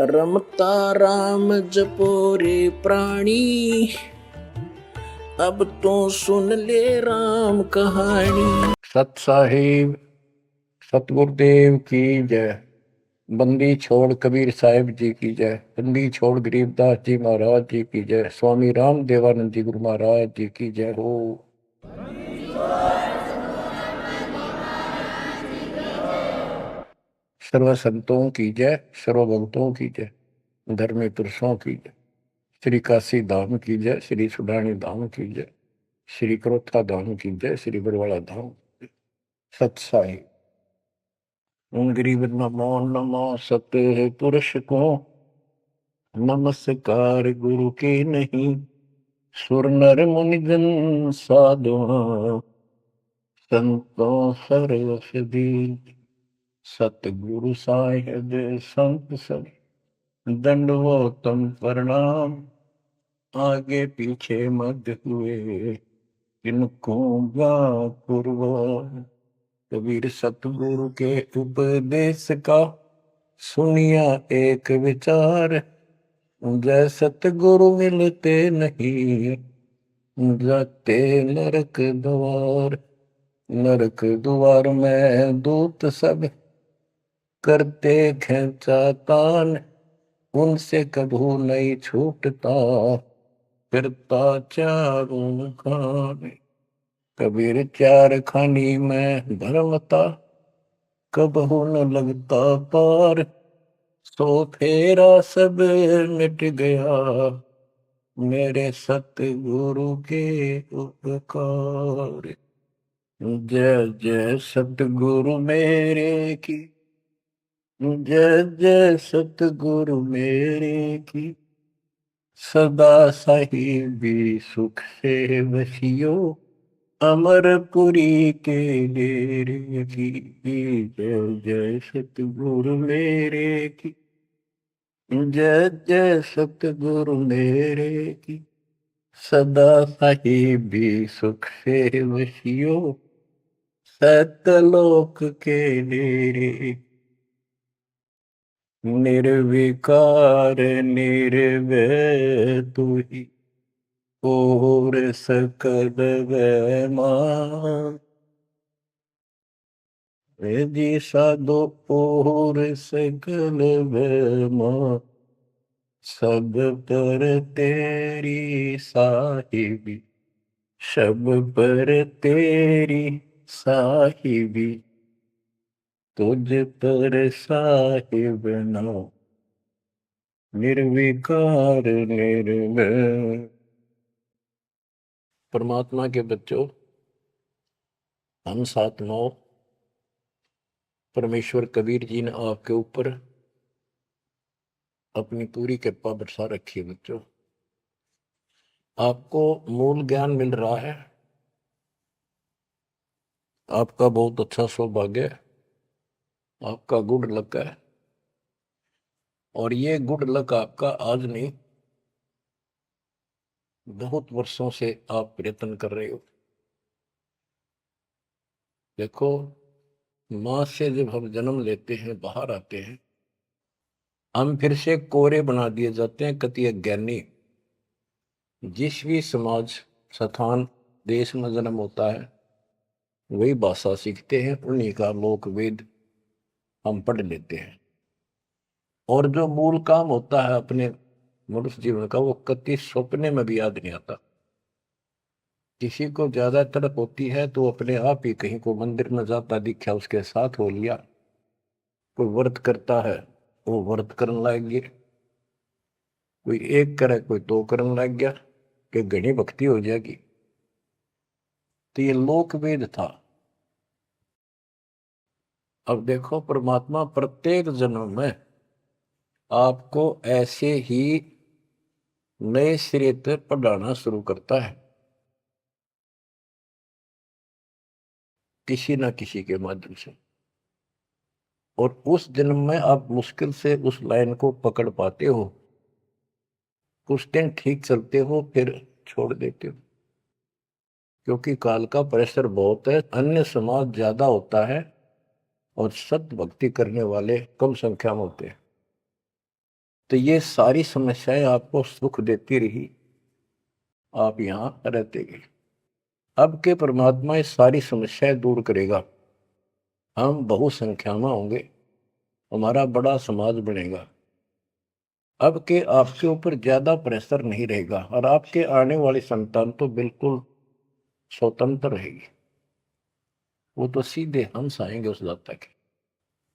रमता राम जपो रे प्राणी, अब तो सुन ले राम कहानी। सत साहिब सतगुरुदेव की जय। बंदी छोड़ कबीर साहिब जी की जय। बंदी छोड़ गरीबदास जी महाराज जी की जय। स्वामी राम देवानंद जी गुरु महाराज जी की जय हो। सर्व संतों की जय, सर्व भक्तों की जय, धर्मी पुरुषों की जय। श्री काशी धाम की जय, श्री सुडानी धाम की जय, श्री क्रोथा धाम की जय, श्री बरवाड़ा धाम। सत साहिब गरीब नमो नमो सत्य पुरुष को, नमस्कार गुरु के नहीं। सुर नर मुनि जन साधु, संतों सर्वसदी। सतगुरु साहिब संत सब, दंडवतम प्रणाम। आगे पीछे मत हुए, इनको कुर्बान। कबीर सतगुरु के उपदेश का, सुनिया एक विचार। जय सतगुरु मिलते नहीं, जाते नरक द्वार। नरक द्वार में दूत सब, करते खेचा तान। उनसे कभू नहीं छूटता, फिरता चारों खान। कबीर चार खानी में धर्मता, कबहू न लगता पार। सो फेरा सब मिट गया, मेरे सतगुरु के उपकार। जय जय सतगुरु मेरे की, जय जय सतगुरु मेरे की। सदा साहिबी सुख से बसियो, अमरपुरी के डेरे की। जय जय सतगुरु मेरे की, जय जय सतगुरु मेरे की। सदा साहिबी सुख से बसियो, सतलोक के डेरे। निर्विकार निर्भय तू ही, और सकल वैमान। जी साधो और सकल वैमान। सब पर तेरी साहिबी, सब पर तेरी साहिबी। तुझ पर साहिब नो, निर्विकार निर्भय। परमात्मा के बच्चों, हम 7-9 परमेश्वर कबीर जी ने आपके ऊपर अपनी पूरी कृपा बरसा रखी है। बच्चों, आपको मूल ज्ञान मिल रहा है। आपका बहुत अच्छा सौभाग्य है, आपका गुड लक है। और ये गुड लक आपका आज नहीं, बहुत वर्षों से आप प्रयत्न कर रहे हो। देखो, मां से जब हम जन्म लेते हैं, बाहर आते हैं, हम फिर से कोरे बना दिए जाते हैं, कति अज्ञानी। जिस भी समाज, स्थान, देश में जन्म होता है, वही भाषा सीखते हैं, उन्हीं का लोक वेद हम पढ़ लेते हैं। और जो मूल काम होता है अपने मनुष्य जीवन का, वो कति सपने में भी याद नहीं आता। किसी को ज्यादा तड़प होती है तो अपने आप ही कहीं को मंदिर में जाता दिखा, उसके साथ हो लिया। कोई व्रत करता है, वो व्रत करने लग गया। कोई एक करे, कोई दो करने लग गया, कि घनी भक्ति हो जाएगी। तो ये लोक वेद था। अब देखो, परमात्मा प्रत्येक जन्म में आपको ऐसे ही नए सिरे से पढ़ाना शुरू करता है, किसी ना किसी के माध्यम से। और उस जन्म में आप मुश्किल से उस लाइन को पकड़ पाते हो, कुछ दिन ठीक चलते हो, फिर छोड़ देते हो। क्योंकि काल का प्रेशर बहुत है, अन्य समाज ज्यादा होता है और सत भक्ति करने वाले कम संख्या में होते हैं। तो ये सारी समस्याएं आपको सुख देती रही, आप यहां रहते गए। अब के परमात्मा ये सारी समस्याएं दूर करेगा, हम बहुसंख्या में होंगे, हमारा बड़ा समाज बनेगा। अब के आपके ऊपर ज्यादा प्रेशर नहीं रहेगा और आपके आने वाली संतान तो बिल्कुल स्वतंत्र रहेगी, वो तो सीधे हंस आएंगे उस दाता के।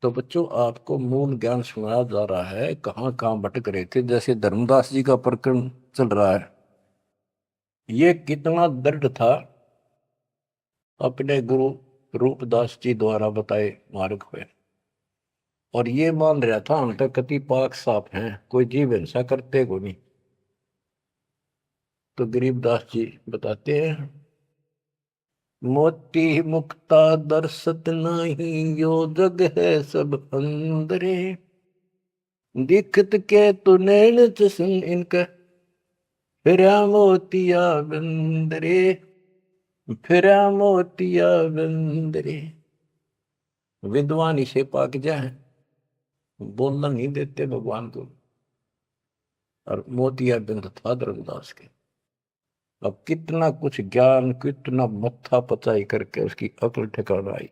तो बच्चों, आपको मूल ज्ञान सुनाया जा रहा है, कहाँ कहाँ भटक रहे थे। जैसे धर्मदास जी का प्रकरण चल रहा है, ये कितना दृढ़ था अपने गुरु रूपदास जी द्वारा बताए मार्ग पे, और ये मान रहा था हम तो कति पाक साफ हैं, कोई जीव हिंसा करते को नहीं। तो गरीबदास जी बताते हैं, मोती मुक्ता दर्शत नाही, यो जग है सब अंदरे, दिखत के तु नैन चसन इनका, फिरा मोतिया बंदरे, फिरा मोतिया बंदरे। विद्वान इसे पाक जाए, बोलना नहीं देते भगवान को, और मोतिया बिंद था धर्मदास के। अब कितना कुछ ज्ञान, कितना मत्था पचाई करके उसकी अकल ठिकाना आई।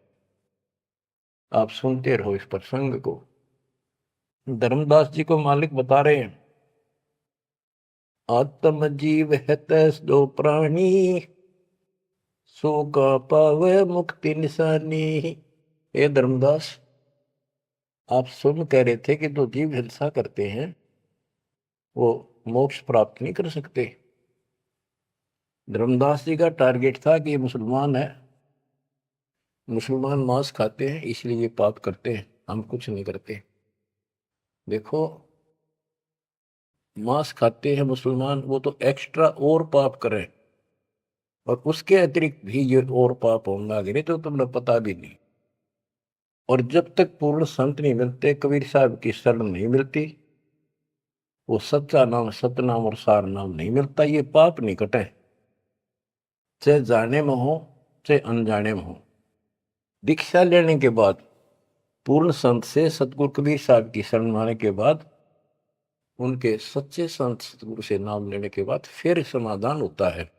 आप सुनते रहो इस प्रसंग को। धर्मदास जी को मालिक बता रहे हैं, आत्म जीव है तैस दो प्राणी, सो का पावे मुक्ति निशानी। ये धर्मदास, आप सुन कह रहे थे कि जो जीव हिंसा करते हैं वो मोक्ष प्राप्त नहीं कर सकते। धर्मदास जी का टारगेट था कि ये मुसलमान है, मुसलमान मांस खाते हैं इसलिए ये पाप करते हैं, हम कुछ नहीं करते। देखो, मांस खाते हैं मुसलमान, वो तो एक्स्ट्रा और पाप करें, और उसके अतिरिक्त भी ये और पाप होंगे आगे, तो तुम्हें पता भी नहीं। और जब तक पूर्ण संत नहीं मिलते, कबीर साहब की शरण नहीं मिलती, वो सच्चा नाम, सतनाम और सार नाम नहीं मिलता, ये पाप नहीं कटे, चाहे जाने में हो चाहे अनजाने में हो। दीक्षा लेने के बाद, पूर्ण संत से सतगुरु कबीर साहब की शरण आने के बाद, उनके सच्चे संत सतगुरु से नाम लेने के बाद फिर समाधान होता है।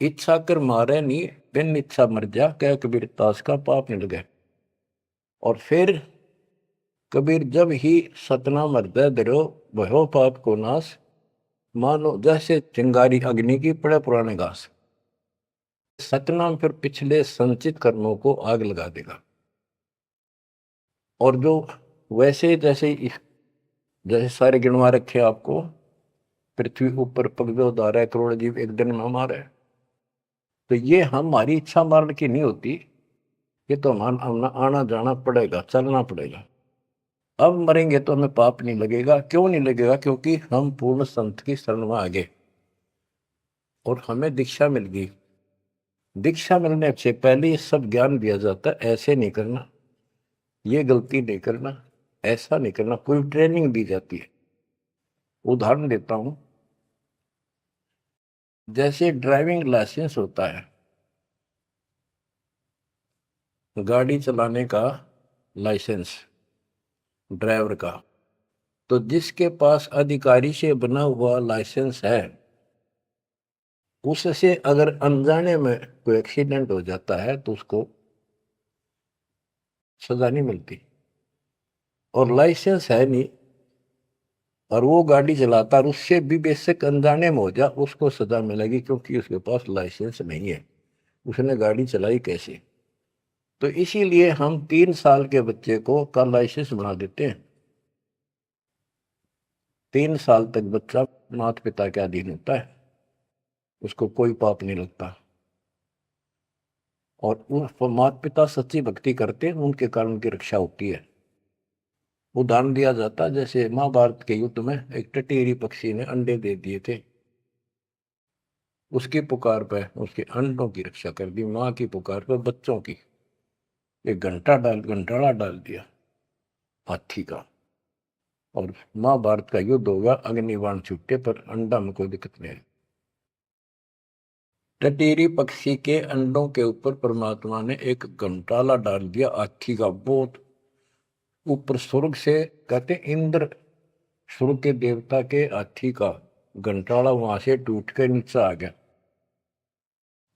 इच्छा कर मारे नहीं, बिन इच्छा मर जा, क्या कबीर दास का पाप नहीं लगे। और फिर कबीर जब ही सतनाम हृदय धरो, भयो पाप को नाश, मानो जैसे चिंगारी अग्नि की पड़े पुराने घास। सतनाम फिर पिछले संचित कर्मों को आग लगा देगा। और जो वैसे जैसे सारे गिनवा रखे आपको, पृथ्वी ऊपर पगवे उदार है, करोड़ जीव एक दिन में हमारे, तो ये हमारी इच्छा मारने की नहीं होती, ये तो हमारा आना जाना पड़ेगा, चलना पड़ेगा। अब मरेंगे तो हमें पाप नहीं लगेगा। क्यों नहीं लगेगा? क्योंकि हम पूर्ण संत की शरण में आ गए और हमें दीक्षा मिल गई। दीक्षा मिलने से पहले ये सब ज्ञान दिया जाता है, ऐसे नहीं करना, ये गलती नहीं करना, ऐसा नहीं करना, पूरी ट्रेनिंग दी जाती है। उदाहरण देता हूं, जैसे ड्राइविंग लाइसेंस होता है, गाड़ी चलाने का लाइसेंस ड्राइवर का, तो जिसके पास अधिकारी से बना हुआ लाइसेंस है, उससे अगर अनजाने में कोई एक्सीडेंट हो जाता है तो उसको सजा नहीं मिलती। और लाइसेंस है नहीं और वो गाड़ी चलाता और उससे भी बेशक अनजाने में हो जा, उसको सजा मिलेगी, क्योंकि उसके पास लाइसेंस नहीं है, उसने गाड़ी चलाई कैसे। तो इसीलिए हम 3 साल के बच्चे को का लाइसेंस बना देते हैं। 3 साल तक बच्चा माता पिता के अधीन होता है, उसको कोई पाप नहीं लगता। और माता पिता सच्ची भक्ति करते हैं, उनके कारण उनकी रक्षा होती है। उदाहरण दिया जाता है, जैसे महाभारत के युद्ध में एक टटेरी पक्षी ने अंडे दे दिए थे, उसकी पुकार पर उसके अंडों की रक्षा कर दी, माँ की पुकार पर बच्चों की। एक घंटाड़ा डाल दिया हाथी का, और महाभारत का युद्ध होगा, अग्निबाण छूटे पर अंडा में कोई दिक्कत नहीं है। टटेरी पक्षी के अंडों के ऊपर परमात्मा ने एक घंटाला डाल दिया हाथी का, बहुत ऊपर स्वर्ग से, कहते इंद्र सूर्य के देवता के हाथी का घंटाड़ा वहां से टूट के नीचे आ गया।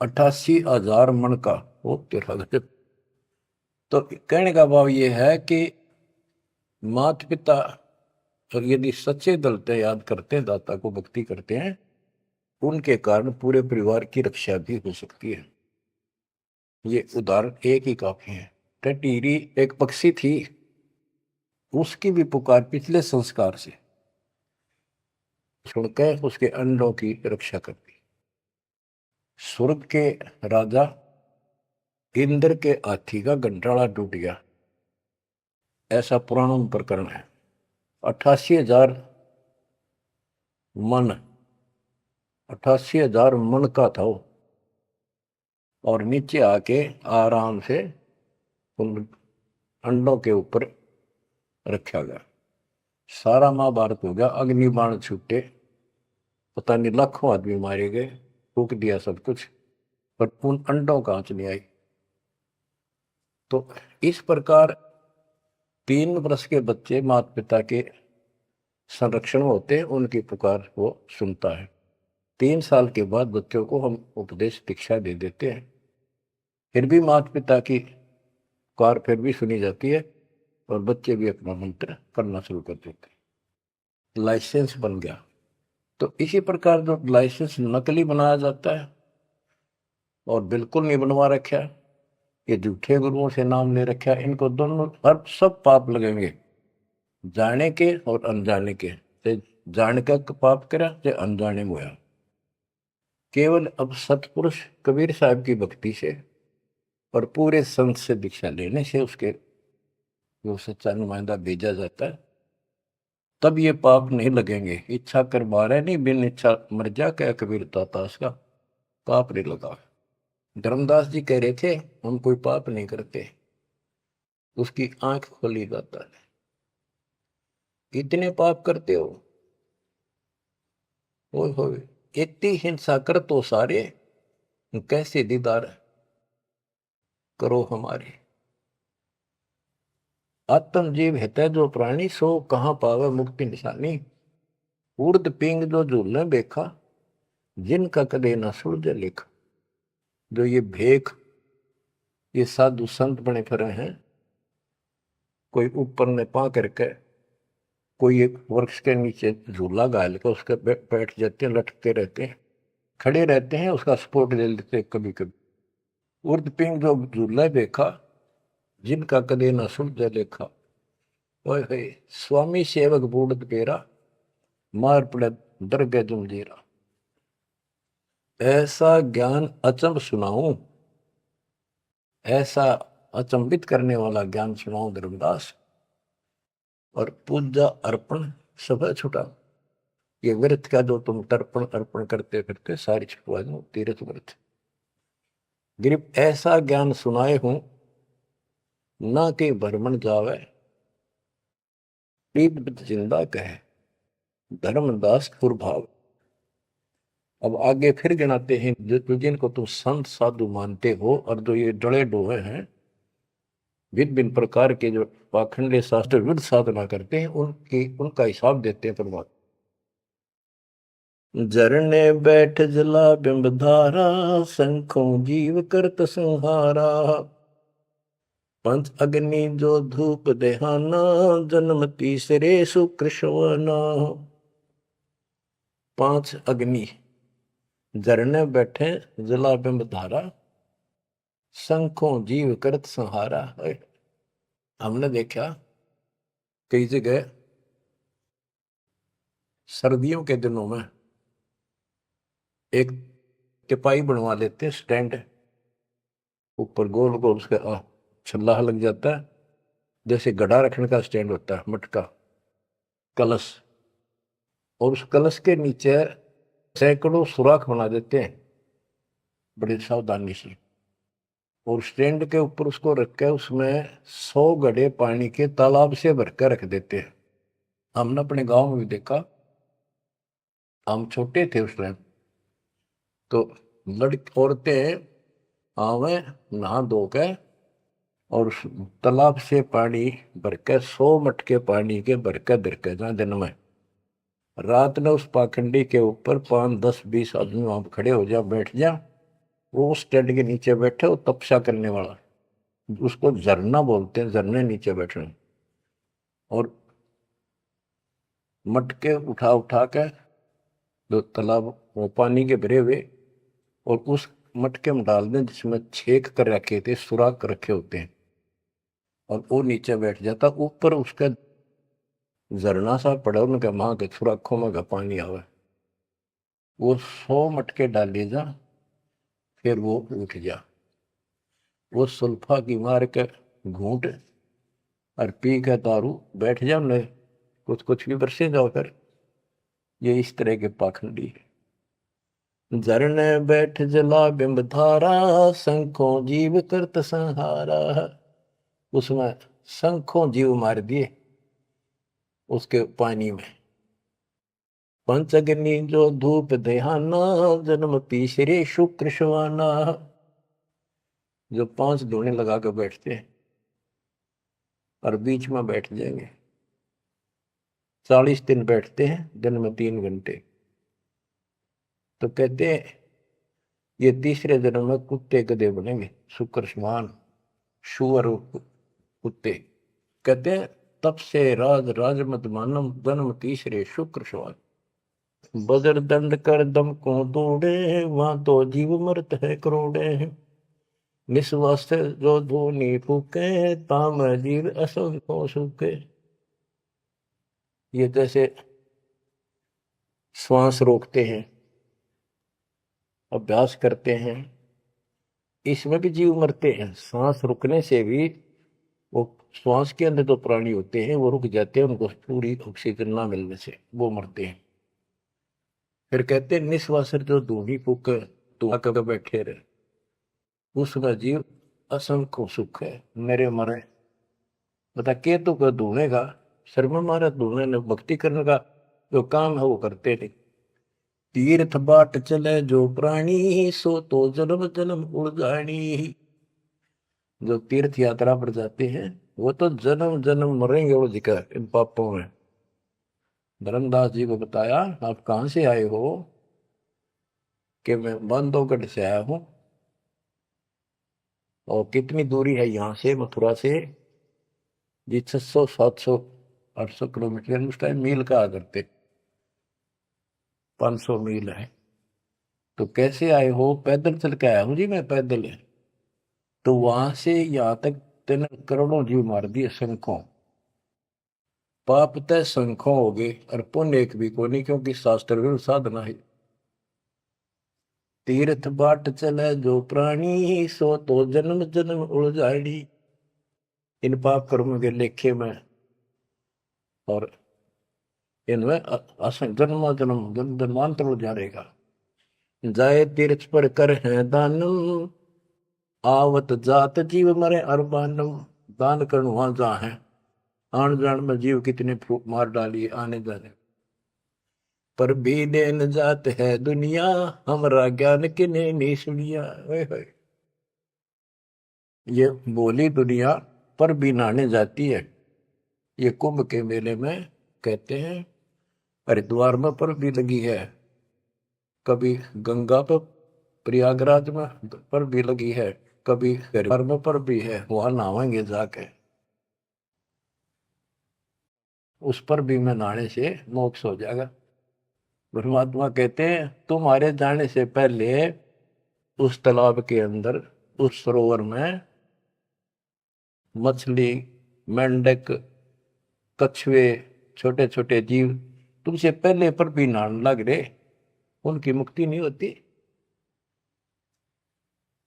88,000 मन का। वो तेरा गजब। तो कहने का भाव ये है कि माता पिता और यदि सच्चे दिल से याद करते हैं, दाता को भक्ति करते हैं, उनके कारण पूरे परिवार की रक्षा भी हो सकती है। ये उदाहरण एक ही काफी है। टटीरी एक पक्षी थी, उसकी भी पुकार पिछले संस्कार से सुनकर उसके अंडों की रक्षा करती। स्वर्ग के राजा इंद्र के हाथी का घंटाड़ा टूट गया, ऐसा पुराणों में प्रकरण है। 88,000 मन, 88,000 मन का था वो, और नीचे आके आराम से उन अंडों के ऊपर रखा गया। सारा महाभारत हो गया, अग्नि बाण छूटे, पता नहीं लाखों आदमी मारे गए, फूक दिया सब कुछ, पर उन अंडों का आंच नहीं आई। तो इस प्रकार 3 वर्ष के बच्चे माता पिता के संरक्षण में होते हैं, उनकी पुकार वो सुनता है। 3 साल के बाद बच्चों को हम उपदेश दीक्षा दे देते हैं, फिर भी माता पिता की पुकार फिर भी सुनी जाती है और बच्चे भी अपना मंत्र करना शुरू कर देते हैं। लाइसेंस बन गया। तो इसी प्रकार जो लाइसेंस नकली बनाया जाता है और बिल्कुल नहीं बनवा रखा है, ये झूठे गुरुओं से नाम ले रखा है, इनको दोनों हर सब पाप लगेंगे, जाने के और अनजाने के। जान का पाप करा चाहे अनजाने में हुआ। केवल अब सतपुरुष कबीर साहब की भक्ति से और पूरे संत से दीक्षा लेने से उसके जो सच्चा नुमाइंदा भेजा जाता है, तब ये पाप नहीं लगेंगे। इच्छा कर मारे नहीं, बिन इच्छा मर जा, क्या कबीर दातास का पाप नहीं लगा। धर्मदास जी कह रहे थे हम कोई पाप नहीं करते, उसकी आंख खोली जाता है। इतने पाप करते हो, इतनी हिंसा कर तो सारे, कैसे दीदार करो हमारे। आत्म जीव है जो प्राणी, सो कहाँ पावे मुक्ति निशानी। उर्द पिंग जो झूलने बेखा, जिनका कदे न सुलझे लेखा। जो ये भेख, ये साधु संत बने फिरे हैं, कोई ऊपर ने पा करके, कोई एक वृक्ष के नीचे झूला गाल के उसके बैठ जाते हैं, लटकते रहते हैं, खड़े रहते हैं, उसका सपोर्ट ले लेते हैं कभी कभी। उर्द पिंग जो झूला देखा, जिनका कदे न सुलझे लेखा। ओए स्वामी सेवक बूढ़ पेरा, मार पड़े दरगे जमजीरा। ऐसा ज्ञान अचंब सुनाऊं, ऐसा अचंबित करने वाला ज्ञान सुनाऊं धर्मदास, और पूजा अर्पण सब छुटा। ये व्रत का जो तुम तर्पण अर्पण करते फिरते सारी छुटवा दो, तीर्थ व्रत। गिरिप ऐसा ज्ञान सुनाए हूं, ना के भ्रमण जावे, प्रीत जिंदा कहे, धर्मदास कुरभाव। अब आगे फिर गिनाते हैं जिनको तुम संत साधु मानते हो, और जो ये डले डोहे हैं, भिन्न भिन्न प्रकार के जो पाखंडे शास्त्र विरुद्ध साधना करते हैं, उनका हिसाब देते हैं परमात्मा। झरने बैठ जला बिंब धारा, शंखों जीव करत संहारा। पंच अग्नि जो धूप देहाना, जन्म तीसरे सुकृष्णा। 5 अग्नि झरने बैठे जला बिंब धारा, शंखों जीव करत संहारा। हमने देखा कई जगह सर्दियों के दिनों में एक टिपाई बनवा लेते, स्टैंड ऊपर गोल गोल उसका छल्ला लग जाता है, जैसे गड्ढा रखने का स्टैंड होता है, मटका कलश, और उस कलश के नीचे सैकड़ों सुराख बना देते हैं बड़ी सावधानी से, और स्टैंड के ऊपर उसको रखकर उसमें 100 घड़े पानी के तालाब से भरकर रख देते हैं। हमने अपने गांव में भी देखा, हम छोटे थे उस टाइम, तो लड़की औरतें आवे नहा धो के और उस तालाब से पानी भरकर 100 मटके पानी के भरकर धरकर जहाँ दिन में रात में उस पाखंडी के ऊपर 5, 10, 20 आदमी वहां पर खड़े हो जा, बैठ जा। वो उस टेंट के नीचे बैठे, वो तपस्या करने वाला, उसको झरना बोलते हैं, झरने नीचे बैठने। और मटके उठा उठा के जो तालाब वो पानी के भरे हुए, और उस मटके में डाल दें जिसमें छेक कर रखे थे, सुराख कर रखे होते हैं, और वो नीचे बैठ जाता। ऊपर उसका झरना सा पड़ा, उनके माँ के सुराखों में का पानी आवे। वो 100 मटके डाले जा, फिर वो उठ जा। वो सुल्फा की मार के घूंट और पी के दारू बैठ जाओ, न कुछ कुछ भी बरसे जाओ। फिर ये इस तरह के पाखंडी है। झरने बैठ जला बिंब धारा, शंखों जीव करत संहारा। उसमें शंखों जीव मार दिए उसके पानी में। पंचअग्नि जो धूप देहाना, जन्म तीसरे शुक्र शवाना। जो 5 धूने लगा कर बैठते हैं और बीच में बैठ जाएंगे, 40 दिन बैठते हैं, दिन में 3 घंटे। तो कहते हैं ये तीसरे जन्म में कुत्ते गधे बनेंगे, शुक्र समान शुअर कुत्ते। कहते हैं तब से राज राज मत मानम, जन्म तीसरे शुक्र समान। बजर दंड कर दम को तोड़े, वहां तो जीव मरत है करोड़े। निस्वास जो धोनी फूके, ताम जीव असंख्यों सूखे। ये जैसे श्वास रोकते हैं, अभ्यास करते हैं, इसमें भी जीव मरते हैं। सांस रुकने से भी, वो श्वास के अंदर जो प्राणी होते हैं वो रुक जाते हैं, उनको पूरी ऑक्सीजन ना मिलने से वो मरते हैं। फिर कहते हैं निस्वास जो धूनी फूक तू आकर बैठे रहे, उसका जीव असंख्य सुख है, मेरे मरे। बता के तो का धूने का शर्म मारा, धूने ने भक्ति करने का जो काम है वो करते नहीं। तीर्थ बाट चले जो प्राणी, सो तो जन्म जन्म उड़गानी। जो तीर्थ यात्रा पर जाते हैं वो तो जन्म जन्म मरेंगे वो जिक्र इन पापों में। धर्मदास जी को बताया आप कहां से आए हो, कि मैं बांधवगढ़ से आया हूं। और कितनी दूरी है यहां से, मथुरा से? जी 600, 700, 800 किलोमीटर, उस टाइम मील कहा करते, 500 मील है। तो कैसे आए हो? पैदल चल के आया हूं जी मैं, पैदल है। तो वहां से यहां तक 3 करोड़ों जीव मार दिए, शंखों। पाप तय शंखों हो गए और पुण्य एक भी को नहीं, क्योंकि शास्त्र विरुद्ध साधना है। तीर्थ बाट चले जो प्राणी, सो तो जन्म जन्म उलझाड़ी। इन पाप कर्मों के लेखे में और इनमें जन्म जन्म जन्मांतर उलझाएगा। जाए तीर्थ पर कर है दानम, आवत जात जीव मरे अरबानम। दान करण वहां जहां है, आन जान में जीव कितने मार डालिए आने जाने। पर भी देन जात है दुनिया, हमरा ज्ञान किने नहीं सुनिया। ये बोली दुनिया पर भी नहाने जाती है। ये कुंभ के मेले में कहते हैं हरिद्वार में पर भी लगी है, कभी गंगा पर प्रयागराज में पर भी लगी है, कभी हरिद्वार में पर भी है, वहां नहावेंगे जाके। उस पर भी में नहाने से मोक्ष हो जाएगा। परमात्मा कहते हैं तुम्हारे जाने से पहले उस तालाब के अंदर, उस सरोवर में मछली, मेंढक, कछुए, छोटे छोटे जीव तुमसे पहले पर भी नहाने लग रहे, उनकी मुक्ति नहीं होती।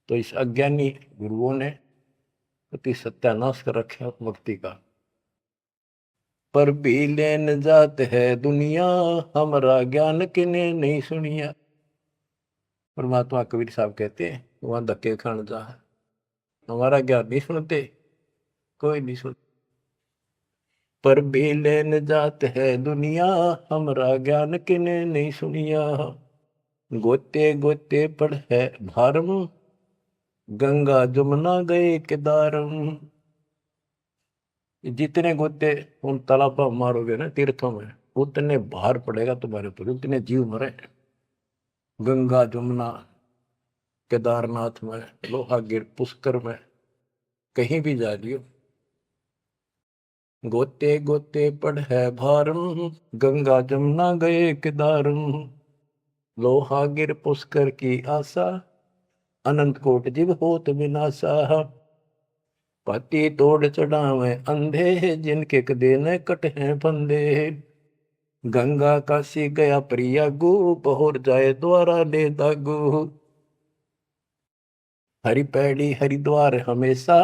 तो इस अज्ञानी गुरुओं ने अति सत्यानाश कर रखे भक्ति का। पर भी लेन जात है दुनिया, हमारा ज्ञान किने नहीं सुनिया। परमात्मा कबीर साहब कहते हैं वहां धक्के खान जा, हमारा ज्ञान नहीं सुनते, कोई नहीं सुनते। पर भी लेन जात है दुनिया, हमारा ज्ञान किने नहीं सुनिया। गोते गोते पड़ है भारम, गंगा जमुना गए केदारम। जितने गोते उन तालाबों मारोगे ना, तीर्थों में, उतने भार पड़ेगा तुम्हारे ऊपर, उतने जीव मरे। गंगा जमुना केदारनाथ में, लोहागिर पुष्कर में, कहीं भी जा लियो, गोते गोते पड़ है भारम, गंगा जमुना गए केदारम, लोहागिर पुष्कर की आशा, अनंत कोट जीव होत विनाशा, पाती तोड़ चढ़ावे अंधे, जिनके कदे न कट हैं फंदे, गंगा काशी गया प्रियागु, पहुर जाए द्वारा ले दागु, हरि पैड़ी हरिद्वार हमेशा,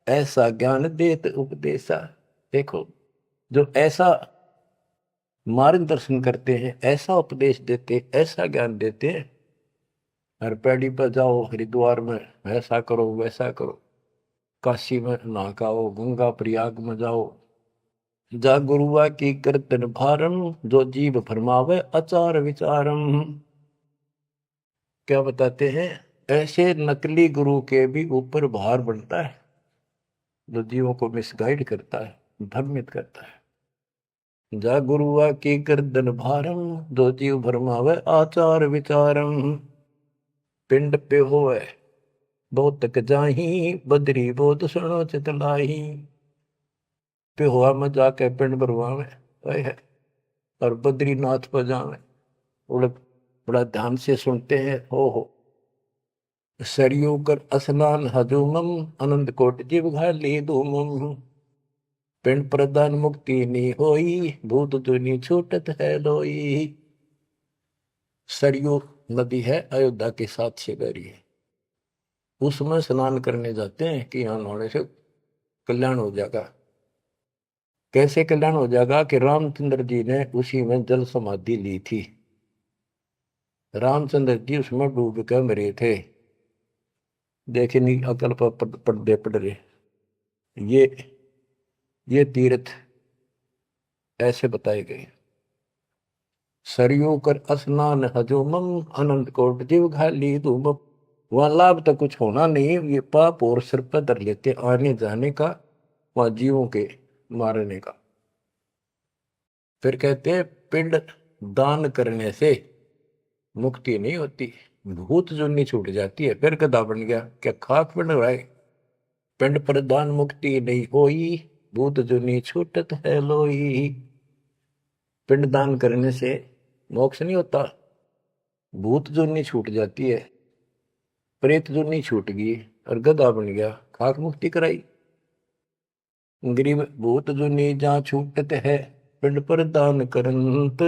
ऐसा ज्ञान देत उपदेशा। देखो, जो ऐसा मार्गदर्शन करते हैं, ऐसा उपदेश देते, ऐसा ज्ञान देते हैं, हर पैड़ी पर जाओ, हरिद्वार में ऐसा करो वैसा करो, काशी में नहाओ, गंगा प्रयाग में जाओ, जा गुरुआ की कीर्तन भारम, जो जीव फरमावे आचार विचारम। क्या बताते हैं, ऐसे नकली गुरु के भी ऊपर भार बनता है, जो जीवों को मिसगाइड करता है, भ्रमित करता है। जा गुरुआ की गर्दन भारम, जो जीव भरमावे आचार विचारम, पिंड पे होए बहुत तक जाही, बदरी बहुत सुनो चितलाई, पे हुआ में जाके पिंड भरवावे है, और बद्रीनाथ पर जावे, बड़ा बड़ा ध्यान से सुनते हैं। हो सरयू कर स्नान हजूमम, अनंत कोट जीव घाली धूमम, पिंड प्रदान मुक्ति नी होई, भूत दुनी छूटत है लोई। सरयू नदी है, अयोध्या के साथ से गरी है, उसमें स्नान करने जाते हैं कि यहाँ नहाने से कल्याण हो जाएगा। कैसे कल्याण हो जाएगा कि रामचंद्र जी ने उसी में जल समाधि ली थी, रामचंद्र जी उसमें डूब कर मरे थे। देखे नहीं अकल पर पर्दे पड़ रहे, ये तीर्थ ऐसे बताए गए। सरयू कर स्नान हजूमम, अनंत कोट जीव घाली धूम। वहां लाभ तो कुछ होना नहीं, ये पाप और सिर पर धर लेते आने जाने का, वहां जीवों के मारने का। फिर कहते हैं पिंड दान करने से मुक्ति नहीं होती, भूत जुनी छूट जाती है। फिर गधा बन गया, क्या खाक पिंड भाई, पिंड प्रदान मुक्ति नहीं होई, भूत जुनी छूटत है लोई। पिंड दान करने से मोक्ष नहीं होता, भूत जुनी छूट जाती है, प्रेत जुनी छूट गई, और गधा बन गया, खाक मुक्ति कराई। गरीब भूत जुनी जहाँ छूटत है, पिंड प्रदान करंत,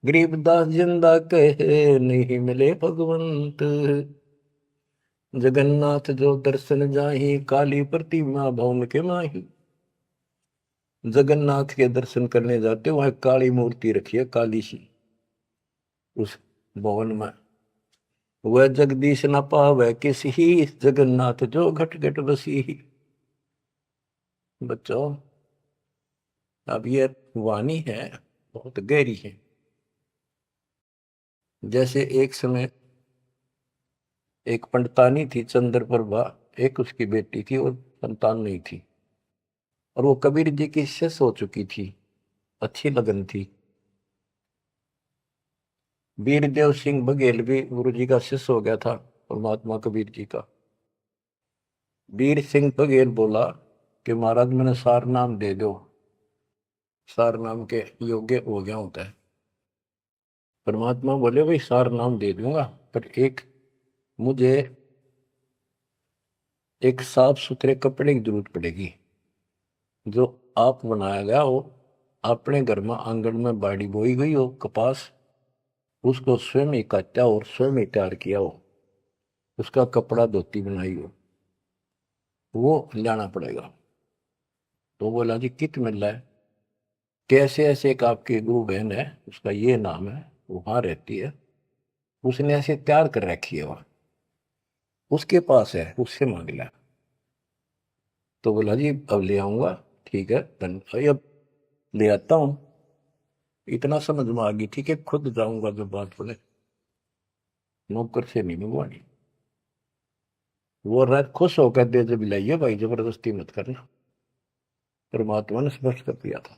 गरीबदास जिंदा कहे नहीं मिले भगवंत। जगन्नाथ जो दर्शन जाही, काली प्रतिमा भवन के माही। जगन्नाथ के दर्शन करने जाते, वहां काली मूर्ति रखी है, काली सी, उस भवन में। वह जगदीश न पावे किसी, जगन्नाथ जो घट घट बसी। बच्चों, अब ये वाणी है, बहुत गहरी है। जैसे एक समय एक पंडितानी थी चंद्रप्रभा, एक उसकी बेटी थी और संतान नहीं थी, और वो कबीर जी की शिष्य हो चुकी थी, अच्छी लगन थी। वीरदेव सिंह बघेल भी गुरु जी का शिष्य हो गया था, परमात्मा कबीर जी का। वीर सिंह बघेल बोला कि महाराज मैंने सार नाम दे दो, सार नाम के योग्य हो गया होता है। परमात्मा बोले भाई सार नाम दे दूंगा, पर मुझे एक साफ सुथरे कपड़े की जरूरत पड़ेगी, जो आप बनाया गया हो, अपने घर में आंगन में बाड़ी बोई गई हो कपास, उसको स्वयं ही काटा और स्वयं ही तैयार किया हो, उसका कपड़ा धोती बनाई हो, वो लाना पड़ेगा। तो बोला जी कित मिल रहा है, कैसे ऐसे एक आपकी गुरु बहन है, उसका ये नाम है, वहां रहती है, उसने ऐसे तैयार कर रखी है, वहां उसके पास है, उससे मांग लिया। तो बोला जी अब ले आऊंगा, ठीक है अब ले आता हूं। इतना समझ में आ गई, ठीक है खुद जाऊंगा, जो बात बोले, नौकर से नहीं मंगवानी। वो रात खुश होकर दे जब लाइए भाई, जबरदस्ती मत करना, परमात्मा ने स्पष्ट कर दिया था।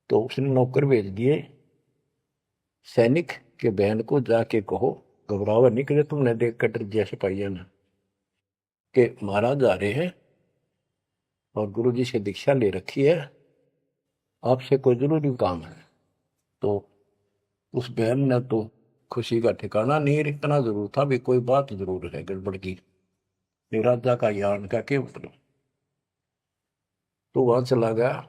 तो उसने नौकर भेज दिए सैनिक के बहन को जाके कहो घबरावा नहीं करे, तुमने देख कटर दिया सिपाहियों ने कि महाराज आ रहे हैं और गुरु जी से दीक्षा ले रखी है, आपसे कोई जरूरी काम है। तो उस बहन ने तो खुशी का ठिकाना नहीं, इतना जरूर था भी कोई बात जरूर है गड़बड़ की, राजा का यान का के मतलब। तो वहां चला गया।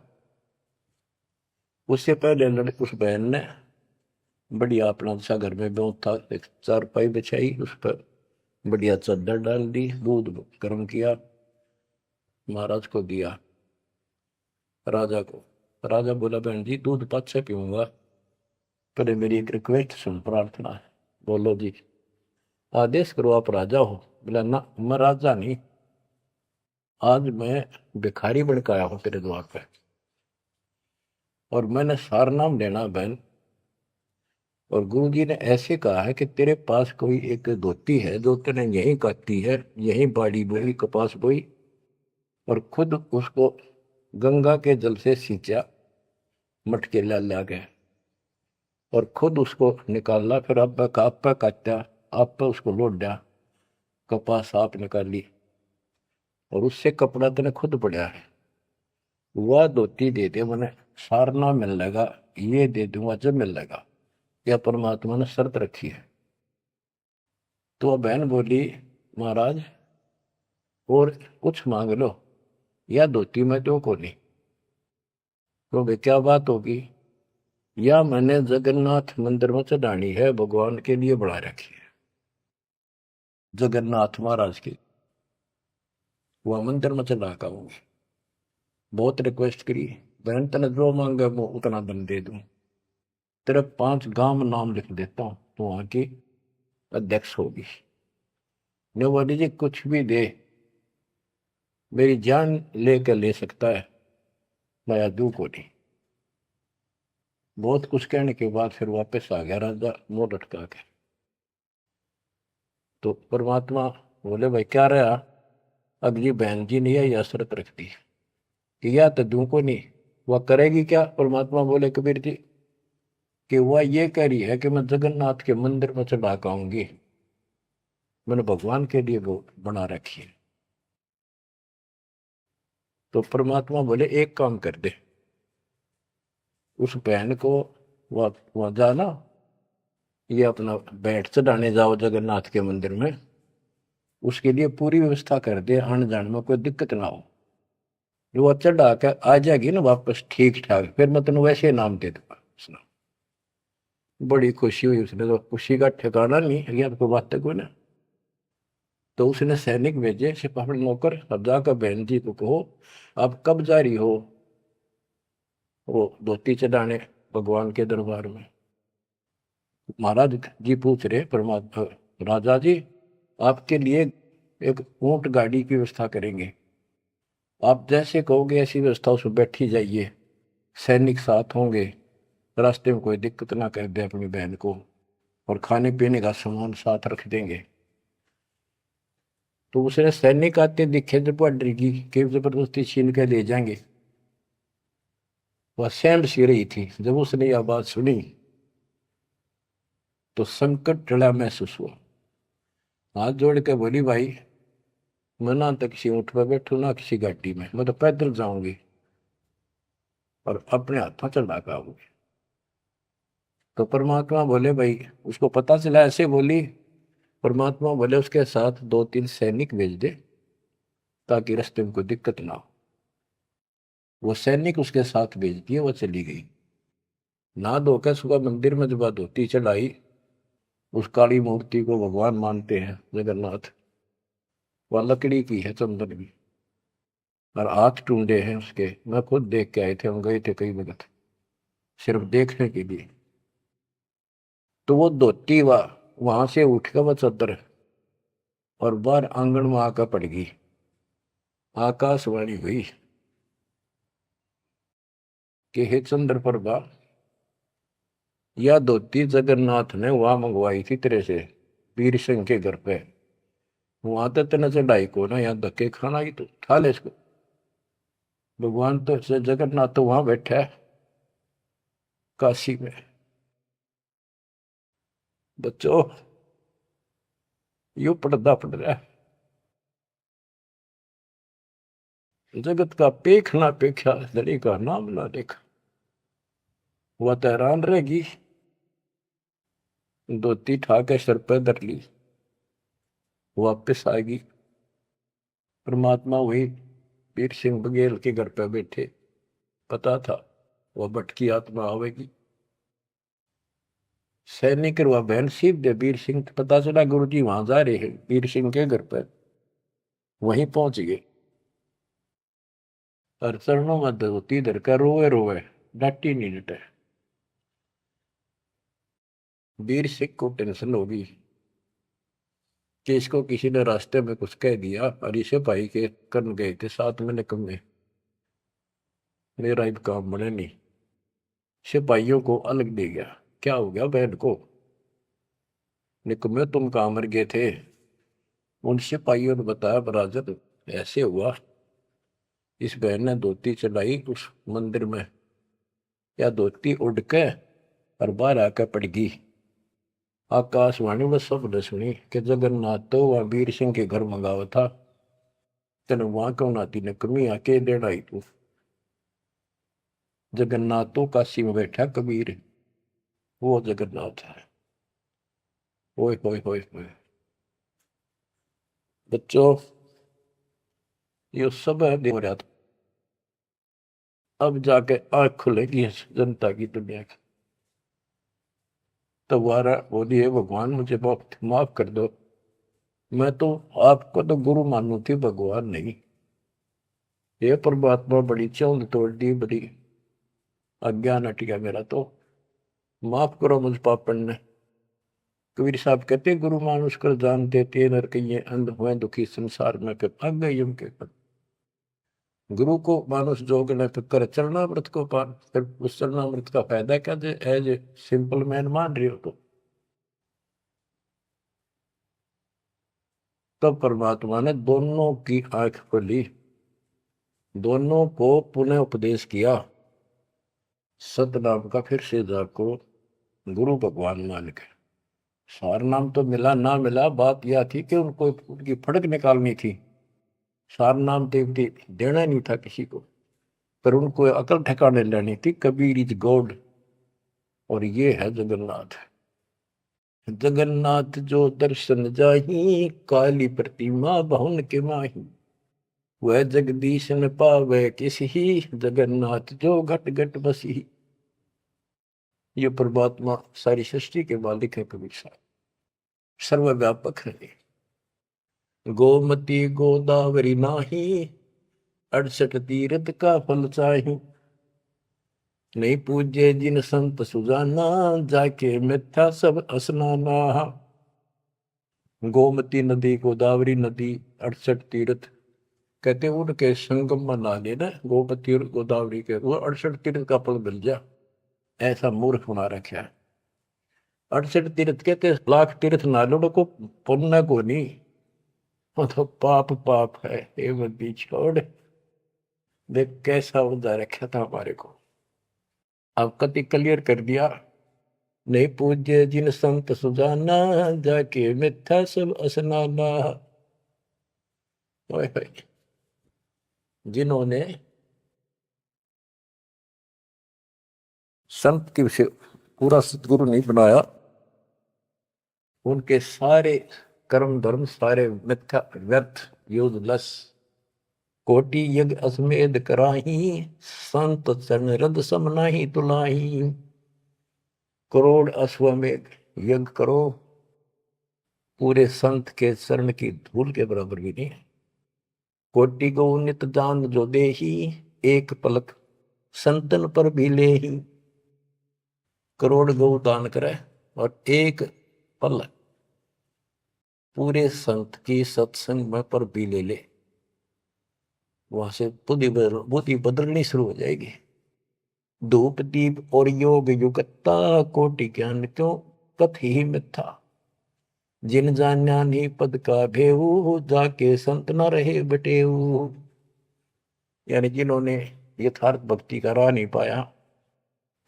उससे पहले उस बहन ने बढ़िया अपना सा घर में था, एक चारपाई बिछाई, उस पर बढ़िया चादर डाल दी, दूध गर्म किया, महाराज को दिया, राजा को। राजा बोला बहन जी दूध पाँच से पीऊंगा, पहले मेरी एक रिक्वेस्ट सुन, प्रार्थना है। बोलो जी। आदेश करो, आप राजा हो। बोला ना मैं राजा नहीं, आज मैं भिखारी बन के आया हूं तेरे द्वार पे, और मैंने सार नाम लेना बहन, और गुरु जी ने ऐसे कहा है कि तेरे पास कोई एक धोती है जो तेने यहीं काटी है, यहीं बाड़ी बोई, कपास बोई, और खुद उसको गंगा के जल से सींचा मटके ला गए, और खुद उसको निकाला, फिर आप पे काटा, आप पे उसको लौट दिया, कपास आप निकाली, और उससे कपड़ा तेने खुद पड़ा है, वह धोती दे दे, मैंने सारना मिल लेगा, ये दे दूंगा जब मिल लेगा। यह परमात्मा ने शर्त रखी है। तो वह बहन बोली महाराज और कुछ मांग लो, या धोती में तो को नहीं। तो वे क्या बात होगी, या मैंने जगन्नाथ मंदिर में चढ़ानी है, भगवान के लिए बढ़ा रखी है, जगन्नाथ महाराज की, वह मंदिर में चढ़ा का हूँ। बहुत रिक्वेस्ट करी, बहन तने जो मांगे वो उतना दन दे दूं, तेरे 5 गांव में नाम लिख देता हूं, तो वहां की अध्यक्ष होगी। ने बोली जी कुछ भी दे, मेरी जान लेकर ले सकता है, मैं दू को नहीं। बहुत कुछ कहने के बाद फिर वापस आ गया राजा मुंह लटका के। तो परमात्मा बोले भाई क्या रहा, अगली बहन जी ने यह शर्त रख दी कि या तो दू को नहीं, वह करेगी क्या। परमात्मा बोले कबीर जी कि वह ये कह रही है कि मैं जगन्नाथ के मंदिर में चढ़ा के आऊंगी, मैंने भगवान के लिए वो बना रखी है। तो परमात्मा बोले एक काम कर दे, उस बहन को वहां जाना, ये अपना बैठ चढ़ाने जाओ जगन्नाथ के मंदिर में, उसके लिए पूरी व्यवस्था कर दे, आने जाने में कोई दिक्कत ना हो। जो वो चढ़ा के आ जाएगी ना वापस ठीक ठाक, फिर मैं तेन वैसे नाम दे दूंगा। उसने बड़ी खुशी हुई, उसने तो खुशी का ठिकाना नहीं है, आपको बात को ना। तो उसने सैनिक भेजे सिपाही नौकर, अब जाकर बहन जी को कहो आप कब जा रही हो वो धोती चढ़ाने भगवान के दरबार में। महाराज जी पूछ रहे परमात्मा, राजा जी आपके लिए एक ऊंट गाड़ी की व्यवस्था करेंगे, आप जैसे कहोगे ऐसी व्यवस्था उसमें बैठी जाइए, सैनिक साथ होंगे, रास्ते में कोई दिक्कत ना कर दे अपनी बहन को, और खाने पीने का सामान साथ रख देंगे। तो उसने सैनिक आते दिखे जब डरेगी कि जबरदस्ती छीन के ले जाएंगे, वह सहम सी रही थी। जब उसने यह बात सुनी तो संकट टला महसूस हुआ, हाथ जोड़ के बोली भाई मैं ना तो किसी ऊँट पर बैठू ना किसी गाड़ी में, मैं तो पैदल जाऊंगी और अपने हाथों चला के आऊंगी। तो परमात्मा बोले भाई, उसको पता चला ऐसे बोली, परमात्मा बोले उसके साथ 2-3 सैनिक भेज दे ताकि रास्ते में कोई दिक्कत ना हो। वो सैनिक उसके साथ भेज दिए, वो चली गई। ना धोकर सुबह मंदिर में जब धोती चढ़ाई, उस काली मूर्ति को भगवान मानते हैं जगन्नाथ, वह लकड़ी की है, चंदन की, और हाथ टूंडे हैं उसके। मैं खुद देख के आए थे, हम गए थे कई वक्त सिर्फ देखने के लिए। तो वो धोती वहां से उठ कर वह चद्दर और बाहर आंगन में आकर पड़ गई। आकाशवाणी हुई कि हे चंद्र प्रभा, यह धोती जगन्नाथ ने वहां मंगवाई थी तेरे से, वीर सिंह के घर पे, वहां तो तेने चढ़ाई को ना, यहाँ धक्के खाना ही, तो उठा ले इसको। भगवान तो जगन्नाथ तो वहां बैठा है, काशी में। बच्चों, यू पर्दा पड़ रहा है, जगत का पेख ना पेख्या, धनी का नाम ना देखा। वह तो हैरान रहेगी, धोती ठाके सर पे धर ली, वापिस आएगी। परमात्मा वही वीर सिंह बघेल के घर पे बैठे, पता था वह भटकी आत्मा आवेगी। सैनिक वह बहन सीप दे वीर सिंह, पता चला गुरु जी वहां जा रहे हैं वीर सिंह के घर पर। वहीं पहुंच गए और चरणों में धोती धर कर रोए रोए, डांटी नहीं डटे। वीर सिंह को टेंशन होगी कि इसको किसी ने रास्ते में कुछ कह दिया, और इसे भाई के करन गए थे साथ में निकम्मे, मेरा इन काम बने नहीं। सिपाहियों को अलग दे गया। क्या हो गया बहन को? निकम्मे तुम कहाँ मर गए थे? उन सिपाहियों ने बताया, बराजर ऐसे हुआ, इस बहन ने धोती चलाई उस मंदिर में, या धोती उड़ के और बाहर आकर पड़ गई। आकाशवाणी में सब ने सुनी कि जगन्नाथ तो वह वीर सिंह के घर मंगावा था, तेने वहां क्यों नाती ने कमी आके डेढ़ाई तू। जगन्नाथ तो काशी में बैठा कबीर, वो जगन्नाथ है। ओए होए होए होए बच्चों, ये सब है हो रहा था। अब जाके आंख खुलेगी जनता की, दुनिया की। तो वारा बोलिए, भगवान मुझे बहुत माफ कर दो, मैं तो आपको तो गुरु मानू थी, भगवान नहीं। ये परमात्मा बड़ी चौंध तोड़ दी, बड़ी अज्ञान हट गया मेरा, तो माफ करो मुझ पापन ने। कबीर साहब कहते, गुरु मानुष कर जान देते, नर कहिए अंध हुए दुखी संसार में, फिर भाग गए यम के पद। गुरु को मानुष जोग ने फिर कर चरणामृत को पान, फिर उस चरणामृत का फायदा क्या दे? एज ए सिंपल मैन मान रही हो तो। तब परमात्मा ने दोनों की आंख खोली, दोनों को पुनः उपदेश किया, सतनाम का फिर से जाको गुरु भगवान मान के। सार नाम तो मिला ना मिला, बात यह थी कि उनको उनकी फड़क निकालनी थी। सार नाम देवती देना नहीं था किसी को, पर उनको अकल ठिकाने लेनी थी। कबीर इज गॉड, और ये है जगन्नाथ। जगन्नाथ जो दर्शन जाही, काली प्रतिमा बहुन के माही, वह जगदीश न पावे किसी, जगन्नाथ जो घट घट बसी। ये परमात्मा सारी सृष्टि के मालिक है कबीर साहब, सर्वव्यापक है। गोमती गोदावरी नाही, 68 तीर्थ का फल चाही, नहीं पूजे जिन संत सुजाना, जाके मिथ्या सब स्नाना। गोमती नदी, गोदावरी नदी, 68 तीर्थ, कहते उनके संगम में ना लेना, गोमती और गोदावरी के, वो 68 तीर्थ का फल मिल जा। ऐसा मूर्ख बना रखा है। 68 तीर्थ कहते लाख तीर्थ ना लो को पुण्य को नहीं, वो तो पाप पाप है। ये बंदी छोड़, देख कैसा उदा रखा था हमारे को। अब कति क्लियर कर दिया, नहीं पूज्य जिन संत सुजाना, जाके मिथ्या सब स्नाना। जिन्होंने संत की से पूरा सदगुरु नहीं बनाया, उनके सारे कर्म धर्म सारे मिथ्या व्यर्थ यूजलेस। कोटि यज्ञ अश्वमेध कराही, संत चरण रद सम नाही तुलाही। करोड़ अश्वमेध यज्ञ करो, पूरे संत के चरण की धूल के बराबर भी नहीं है। कोटि गौ नित दान जो देही, एक पलक संतन पर भी ले ही। करोड़ गौ दान करे और एक पल पूरे संत की सत्संग में पर भी ले ले, वहां से बुद्धि बदलनी शुरू हो जाएगी। धूप दीप और योग युगता, कोटि ज्ञान क्यों कथ ही मिथ्या। जिन जान्या ही पद का भेऊ, जाके संत न रहे बटेऊ। यानी जिन्होंने यथार्थ भक्ति का राह नहीं पाया,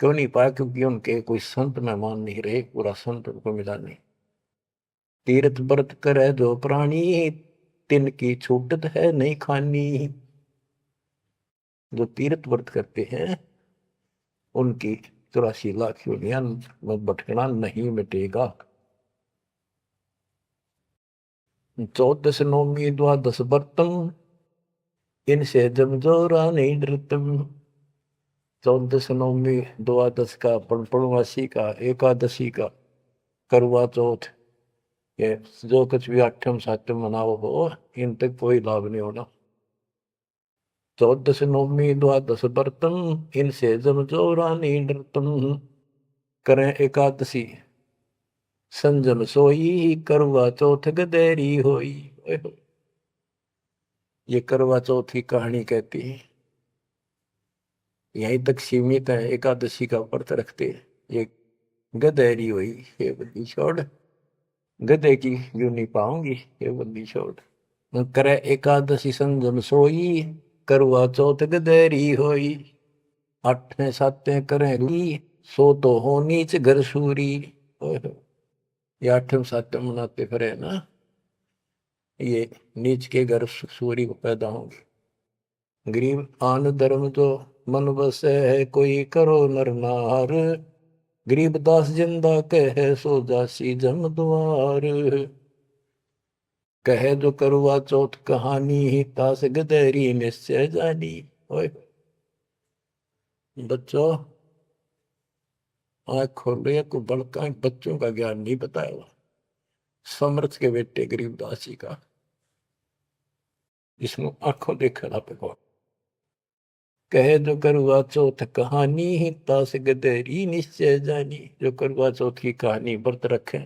क्यों नहीं पाया? क्योंकि उनके कोई संत मेहमान नहीं रहे, पूरा संत उनको मिला नहीं। तीर्थ व्रत करे जो प्राणी, तिनकी छूटत है नहीं खानी। जो तीर्थ व्रत करते हैं उनकी 84 लाख योनियां में भटकना नहीं मिटेगा। 14 नौमी द्वादश व्रतम, इनसे जमजोरा नहीं डरतम। 14 नौमी द्वादश का, पूर्णमासी का, एकादशी का, करवा चौथ, ये जो कुछ भी आठम सातम मनाओ हो, इन तक कोई लाभ नहीं होना। 14 नौमी द्वादश व्रतम, इनसे जमजोरा नहीं डरतम। करें एकादशी संजम सोई, करवा चौथ गदेरी होई। ओए होए। ये करवा चौथ की कहानी कहती है, यहीं तक सीमित है। एकादशी का व्रत रखते हैं, ये गदेरी हुई, ये बंदी छोड़, गधे की यूं नहीं पाऊंगी, ये बंदी छोड़। करे एकादशी संजम सोई, करवा चौथ गदेरी होई। 8 7 करें ली, सो तो हो नीच घर सूरी। ओए होए। ये 8 7 मनाते फिरे ना, ये नीच के घर सूरी को पैदा होंगे। गरीब आन धर्म तो मन बसे है, कोई करो नर नार। गरीब दास जिंदा कहे, सो जासी जम द्वार। कहे जो करवा चौथ कहानी, तास गदेरी निश्चय जानी। ओए बच्चों, आँख खोलो, को बड़का बच्चों का ज्ञान नहीं बताया। समर्थ के बेटे गरीबदास जी का, जिसमें आंखों देखा पे कौन। कहे जो करवा चौथ कहानी, तास गदेरी निश्चय जानी। जो करवा चौथ की कहानी व्रत रखे,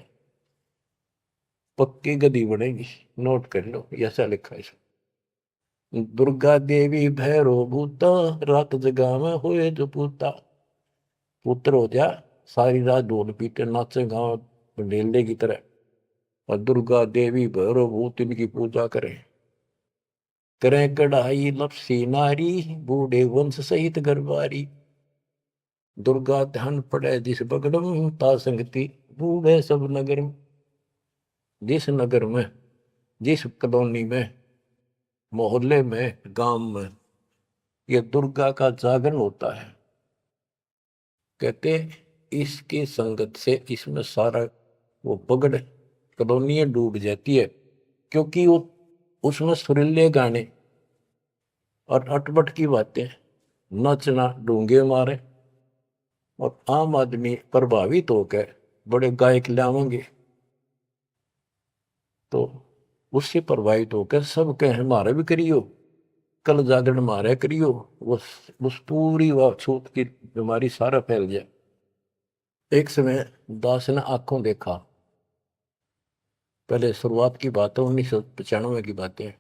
पक्की गदी बनेगी। नोट कर लो, ऐसा लिखा है। दुर्गा देवी भैरो भूता, रात जगा में हुए जो पूता। पुत्र हो जा, सारी रात ढोल पीटे नाचे गाँव ढेले की तरह, और दुर्गा देवी भैरो भूत इनकी पूजा करें। करें कढ़ाई लपसी नारी, बूढ़े वंश सहित गरबारी। दुर्गा ध्यान पड़े जिस बगड़म, ता संगति बूढ़े सब नगर में। जिस नगर में, जिस कॉलोनी में, मोहल्ले में, गांव में ये दुर्गा का जागरण होता है, कहते इसकी संगत से इसमें सारा वो पगड़ कॉलोनियां डूब जाती है। क्योंकि वो उसमें सुरीले गाने और अटपट की बातें, नचना, डूंगे मारे, और आम आदमी प्रभावित होकर बड़े गायक लावेंगे, तो उससे प्रभावित होकर सब कहे हमारे भी करियो, कल जागरण मारे करियो। उस पूरी वह छूत की बीमारी सारा फैल जाए। एक समय दास ने आंखों देखा, पहले शुरुआत की बात है, 1995 की बातें।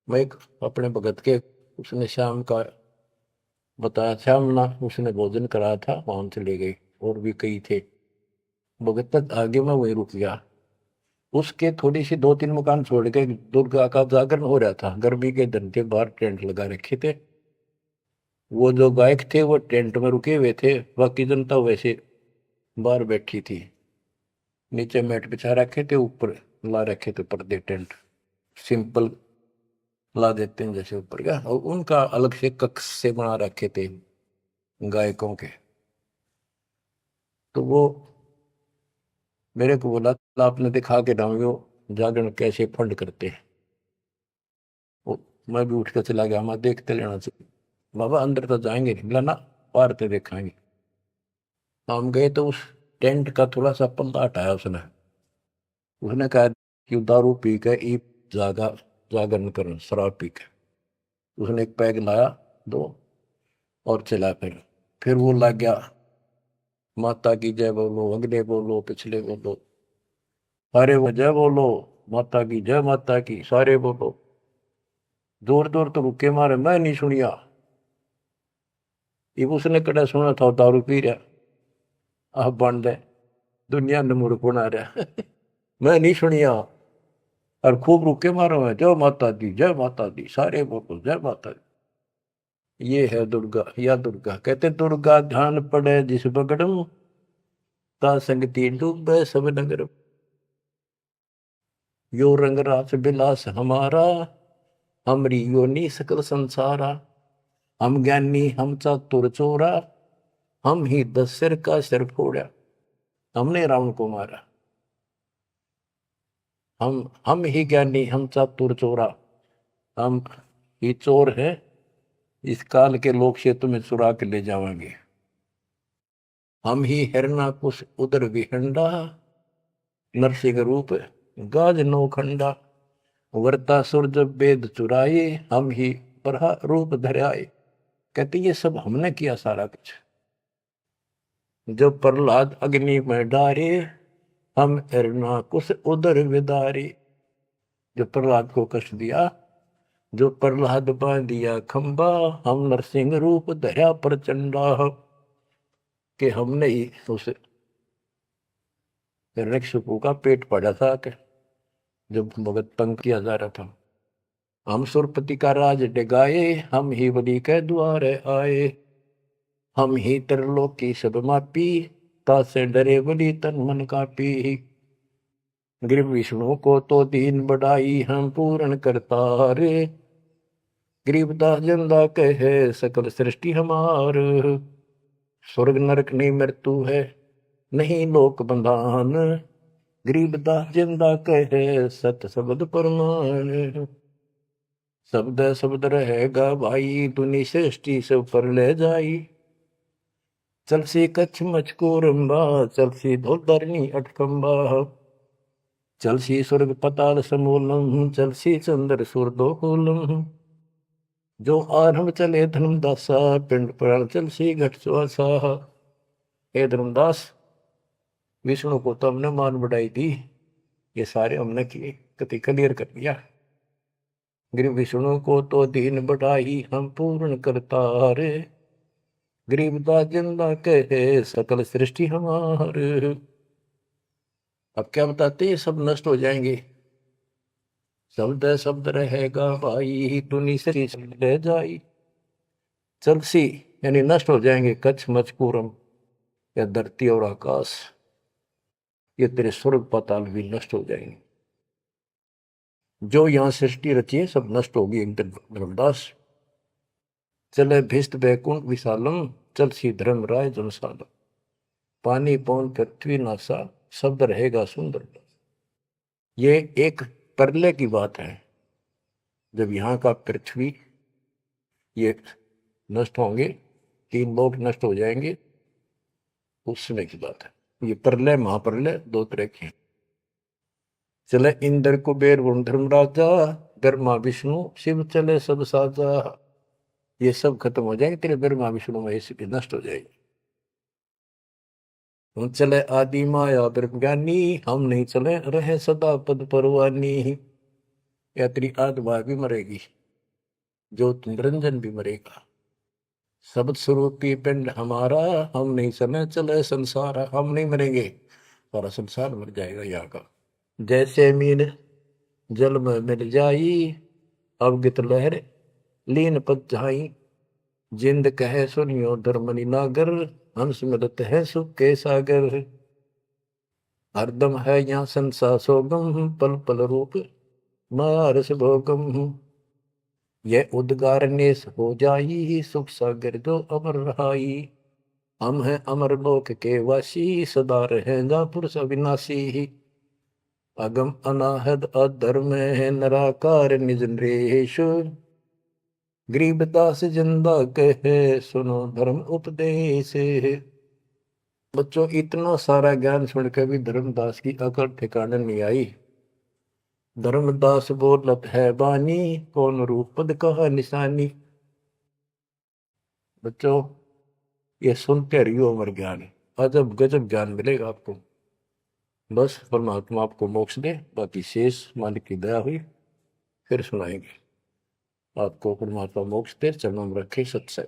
मैं एक अपने भगत के, उसने शाम का बताया, शाम ना उसने भोजन कराया था, वहां से ले गई, और भी कई थे। भगत तक आगे मैं वही रुक गया। उसके थोड़ी सी 2 3 मकान छोड़ के दुर्गा का जागरण हो रहा था। गर्मी के दिन थे, बाहर टेंट लगा रखे थे। वो जो गायक थे वो टेंट में रुके हुए थे, बाकी जनता वैसे बाहर बैठी थी। नीचे मैट बिछा रखे थे, ऊपर ला रखे थे पर्दे, टेंट सिंपल ला देते हैं जैसे ऊपर का, और उनका अलग से कक्ष से बना रखे थे गायकों के। तो वो मेरे को बोला, आपने दिखा के डाउयो जागरण कैसे फंड करते हैं। वो मैं भी उठ कर चला गया, मैं देखते लेना चाहिए। बाबा अंदर तो जाएंगे नहीं, बोला ना, बाहर तो देखेंगे। हम गए तो उस टेंट का थोड़ा सा पल्ला हटाया उसने। उसने कहा कि दारू पी के ई जागा जागरण करना, शराब पी के। उसने एक पैग लाया, 2, और चला। फिर वो लग गया, माता की जय बोलो, अगले बोलो, पिछले बोलो, सारे वो जय बोलो, माता की जय, माता की, सारे बोलो। जोर जोर तो रुके मारे, मैं नहीं सुनिया। ये उसने कड़ा सुना था, दारू पी रहा, आप बन दे दुनिया ने मूर्ख बना रहा। मैं नहीं सुनिया, और खूब रुके मारो है, जय माता दी, जय माता दी, सारे बोलो जय माता दी। ये है दुर्गा या दुर्गा। कहते दुर्गा ध्यान पड़े जिस बगड़म, ता संगति डूबे सब नगर। यो रंग रास बिलास हमारा, हमरी योनि सकल संसारा। हम ज्ञानी हम चातुर चोरा, हम ही 10 सिर का सिर फोड़ा। हमने रावण को मारा। हम ही ज्ञानी हम चातुर चोरा, हम ही चोर है, इस काल के लोग से तुम्हें चुरा के ले जाएंगे। हम ही हिरणाकुश उदर विहंडा, नरसिंह रूप गाज नौखंडा। वर्ता सुर जब वेद चुराए, हम ही प्रहा रूप धराए। कहते ये सब हमने किया सारा कुछ। जब प्रहलाद अग्नि में डारे, हम हिरणाकुश उदर विदारे। जो प्रहलाद को कष्ट दिया, जो प्रहलाद बांध दिया खंबा, हम नरसिंह रूप धरा प्रचंडा। कि हमने ही उस हिरण्यकशिपु का पेट पड़ा था कि जब भगत तंग किया जा रहा था। हम सुरपति का राज डिगाए, हम ही बलि के द्वार आए। हम ही त्रिलोक की सब मापी, तासे डरे बलि तन मन कापी। गिर विष्णु को तो दीन बढ़ाई, हम पूर्ण करतार। गरीबदास जिंदा कहे सकल सृष्टि हमार। स्वर्ग नरक नहीं मृत्यु है, नहीं लोक बंधान। गरीबदास जिंदा कहे सत शब्द प्रमाण। शब्द शब्द रहेगा भाई, दुनि सृष्टि सब पर ले जाई। चल सी कच्छ मचको रंबा, चल सी धोधरनी अटकंबा। चल सी स्वर्ग पताल समूलम, चल सी चंद्र सुर दो कूलम। जो आरंभ चले धर्मदासा, पिंड प्राण चल सी घट सुआसा। हे धर्मदास, विष्णु को तो हमने मान बढ़ाई दी, ये सारे हमने किए, कति क्लियर कर दिया। गिर विष्णु को तो दीन बढ़ाई, हम पूर्ण करतार। गरीबदास जिंदा कहे सकल सृष्टि हमार। अब क्या बताते, ये सब नष्ट हो जाएंगे। शब्द शब्द रहेगा भाई, दुनि से ले जाई। चलसी यानी नष्ट हो जाएंगे, कच्छ मचकूरम या धरती और आकाश, ये तेरे स्वर्ग पाताल भी नष्ट हो जाएंगे। जो यहां सृष्टि रची है सब नष्ट होगी एक दिन। धर्मदास चले भिस्त बैकुंठ विशालम, चल सी धर्म राय जनसालम। पानी पौन पृथ्वी नासा, शब्द रहेगा सुंदर। ये एक प्रलय की बात है, जब यहाँ का पृथ्वी ये नष्ट होंगे, 3 लोक नष्ट हो जाएंगे, उस समय की बात है। ये प्रलय महाप्रलय 2 तरह के हैं। चले इंद्र कुबेर वरुण धर्मराजा, ब्रह्मा विष्णु शिव चले सब साजा। ये सब खत्म हो जाएंगे, तेरे ब्रह्मा विष्णु महेश भी नष्ट हो जाएंगे। हम चले आदि माया ब्रह्म ज्ञानी, हम नहीं चले रहे सदा पद परवानी। या तेरी आत्मा भी मरेगी, ज्योत निरंजन भी मरेगा। शब्द स्वरूपी पिंड हमारा, हम नहीं चले चले संसार। हम नहीं मरेंगे, सारा संसार मर जाएगा यहाँ का। जैसे मीन जल में मिल जाई, अवगित लहर लीन पद जाई। जिंद कहे सुनियो धर्मनि नागर, हंस मिलत है सुख के सागर। हरदम है यहाँ संसा सोगम, पल पल रूप मारस भोगम। यह उद्गार नेस हो जाई, सुख सागर जो अमर रहाई। हम हैं अमर लोक के वासी, सदा रहेगा पुरुष अविनाशी। अगम अनाहद अधर्म है, निराकार निज नरेश। गरीबदास जिंदा कहे सुनो धर्म उपदेश। बच्चों इतना सारा ज्ञान सुनकर भी धर्मदास की अकल ठिकाने नहीं आई। धर्मदास बोलत है बानी, कौन रूप पद कहा निशानी। बच्चों ये सुनते रहियो अमर ज्ञान, अजब गजब ज्ञान मिलेगा आपको। बस परमात्मा आपको मोक्ष दे, बाकी शेष मालिक की दया हुई फिर सुनाएंगे। आपको परमात्मा मोक्ष दे, चरणों में रखे सत्संग।